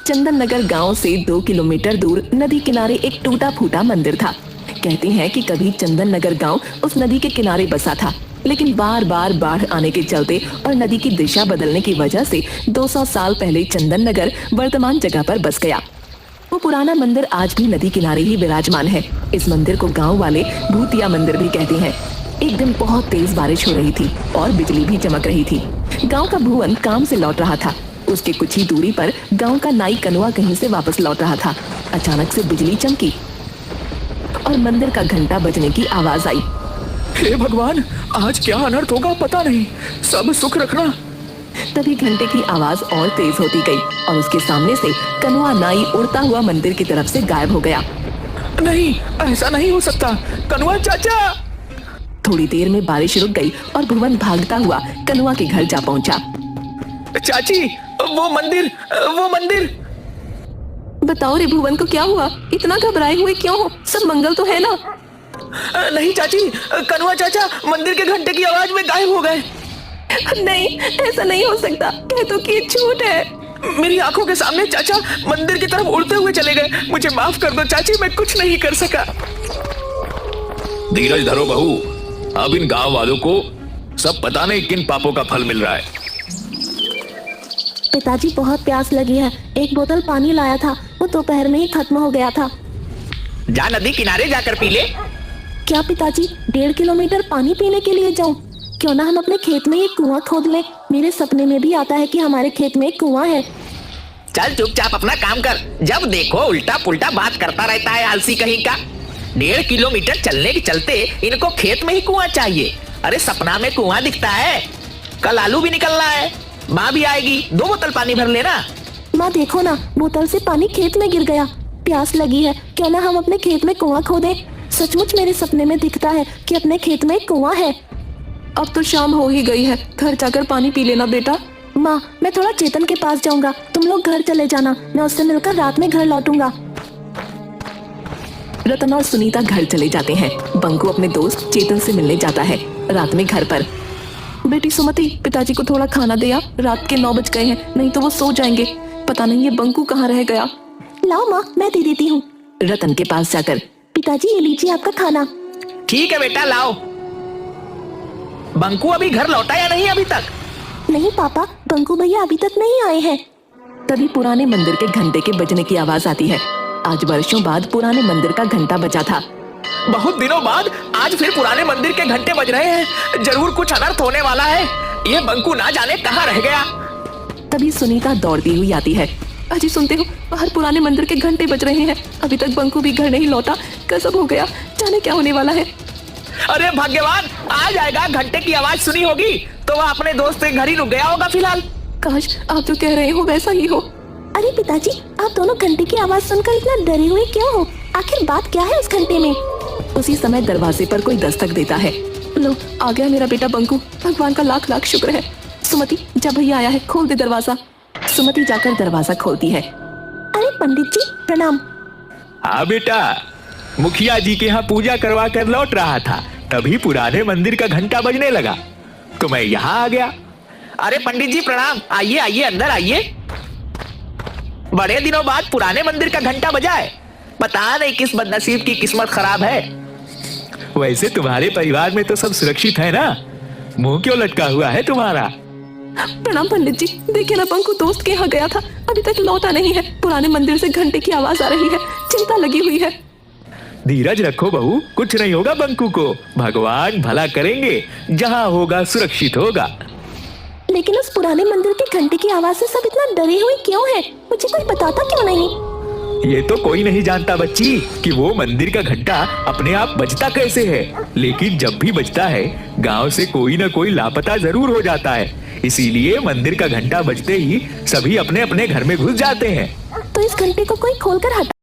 चंदन नगर गाँव से 2 किलोमीटर दूर नदी किनारे एक टूटा फूटा मंदिर था। कहते हैं कि कभी चंदन नगर गाँव उस नदी के किनारे बसा था, लेकिन बार बार बाढ़ आने के चलते और नदी की दिशा बदलने की वजह से 200 साल पहले चंदन नगर वर्तमान जगह पर बस गया। वो पुराना मंदिर आज भी नदी किनारे ही विराजमान है। इस मंदिर को गांव वाले भूतिया मंदिर भी कहते हैं। एक दिन बहुत तेज बारिश हो रही थी और बिजली भी चमक रही थी। गांव का भुवन काम से लौट रहा था। उसके कुछ ही दूरी पर गांव का नाई कनुआ कहीं से वापस लौट रहा था। अचानक से बिजली चमकी और मंदिर का घंटा बजने की आवाज आई। हे भगवान, आज क्या अनर्थ होगा पता नहीं, सब सुख रखना। तभी घंटे की आवाज और तेज होती गई और उसके सामने से कनुआ नाई उड़ता हुआ मंदिर की तरफ से गायब हो गया। नहीं, ऐसा नहीं हो सकता। कनुआ चाचा। थोड़ी देर में बारिश रुक गई और भुवन भागता हुआ कनुआ के घर जा पहुंचा। चाची, वो मंदिर। बताओ रे भुवन को क्या हुआ? इतना घबराए हुए क्यों हो? सब मंगल तो है ना? नहीं चाची, कनुआ चाचा मंदिर के घंटे की आवाज में गायब हो गए। नहीं, ऐसा नहीं हो सकता। कह तो कि झूठ है। मेरी आंखों के सामने चाचा मंदिर की तरफ उड़ते हुए चले गए। मुझे माफ कर दो चाची, मैं कुछ नहीं कर सका। धीरज धरो बहू, अब इन गांव वालों को सब पता नहीं किन पापों का फल मिल रहा है। पिताजी, बहुत प्यास लगी है। एक बोतल पानी लाया था, वो दोपहर में ही खत्म हो गया था। जा नदी किनारे जाकर पी ले। क्या पिताजी, 1.5 किलोमीटर पानी पीने के लिए जाऊं? क्यों ना हम अपने खेत में एक कुआं खोद लें। मेरे सपने में भी आता है कि हमारे खेत में एक कुआं है। चल चुपचाप अपना काम कर। जब देखो उल्टा पुल्टा बात करता रहता है, आलसी कहीं का। 1.5 किलोमीटर चलने के चलते इनको खेत में ही कुआं चाहिए। अरे सपना में कुआं दिखता है? कल आलू भी निकल रहा है, माँ भी आएगी, 2 बोतल पानी भर लेना। माँ देखो ना, बोतल से पानी खेत में गिर गया। प्यास लगी है, क्यों ना हम अपने खेत में कुआं खोदें। सचमुच मेरे सपने में दिखता है कि अपने खेत में एक कुआं है। अब तो शाम हो ही गई है, घर जाकर पानी पी लेना बेटा। माँ, मैं थोड़ा चेतन के पास जाऊंगा, तुम लोग घर चले जाना। मैं उससे मिलकर रात में घर लौटूंगा। रतन और सुनीता घर चले जाते हैं। बंकू अपने दोस्त चेतन से मिलने जाता है। रात में घर पर, बेटी सुमति, पिताजी को थोड़ा खाना दे आ। रात के 9 बज गए हैं, नहीं तो वो सो जाएंगे। पता नहीं ये बंकू कहाँ रह गया। लाओ माँ, मैं दे देती हूँ। रतन के पास जाकर, पिताजी ये लीजिए आपका खाना। ठीक है बेटा, लाओ। बंकू अभी घर लौटा या नहीं अभी तक? नहीं पापा, बंकू भैया अभी तक नहीं आए हैं। तभी पुराने मंदिर के घंटे के बजने की आवाज आती है। आज वर्षों बाद पुराने मंदिर का घंटा बजा था। बहुत दिनों बाद आज फिर पुराने मंदिर के घंटे बज रहे हैं। जरूर कुछ अनर्थ होने वाला है। ये बंकू ना जाने कहाँ रह गया। तभी सुनीता दौड़ती हुई आती है। अजी सुनते हो, बाहर पुराने मंदिर के घंटे बज रहे हैं। अभी तक बंकू भी घर नहीं लौटा। कसम हो गया, जाने क्या होने वाला है। अरे भाग्यवान, आ जाएगा। घंटे की आवाज सुनी होगी तो वह अपने दोस्त के घर ही रुक गया होगा फिलहाल। काश आप जो कह रहे हो वैसा ही हो। अरे पिताजी, आप दोनों घंटे की आवाज सुनकर इतना डरे हुए क्यों हो? आखिर बात क्या है उस घंटे में? उसी समय दरवाजे पर कोई दस्तक देता है। लो, आ गया मेरा बेटा बंकू। भगवान का लाख लाख शुक्र है। सुमति, जब भैया आया है, खोल दे दरवाजा। सुमति जाकर दरवाजा खोलती है। अरे पंडित जी, प्रणाम। हाँ बेटा, मुखिया जी के यहाँ पूजा करवा कर लौट रहा था, तभी पुराने मंदिर का घंटा बजने लगा तो मैं यहाँ आ गया। अरे पंडित जी प्रणाम। आइए आइए, अंदर आइए। बड़े दिनों बाद पुराने मंदिर का घंटा बजा है। पता नहीं किस बदनसीब की किस्मत खराब है। वैसे तुम्हारे परिवार में तो सब सुरक्षित है ना? मुंह क्यों लटका हुआ है तुम्हारा? प्रणाम पंडित जी। देखिए ना, बंकू दोस्त के यहाँ गया था, अभी तक लौटा नहीं है। पुराने मंदिर से घंटे की आवाज आ रही है, चिंता लगी हुई है। धीरज रखो बहू, कुछ नहीं होगा बंकू को। भगवान भला करेंगे, जहाँ होगा सुरक्षित होगा। लेकिन उस पुराने मंदिर के घंटे की आवाज से सब इतना डरे हुए क्यों है? मुझे कोई बताता क्यों नहीं? ये तो कोई नहीं जानता बच्ची कि वो मंदिर का घंटा अपने आप बजता कैसे है, लेकिन जब भी बजता है गांव से कोई ना कोई लापता जरूर हो जाता है। इसीलिए मंदिर का घंटा बजते ही सभी अपने अपने घर में घुस जाते हैं। तो इस घंटे को कोई खोलकर हटा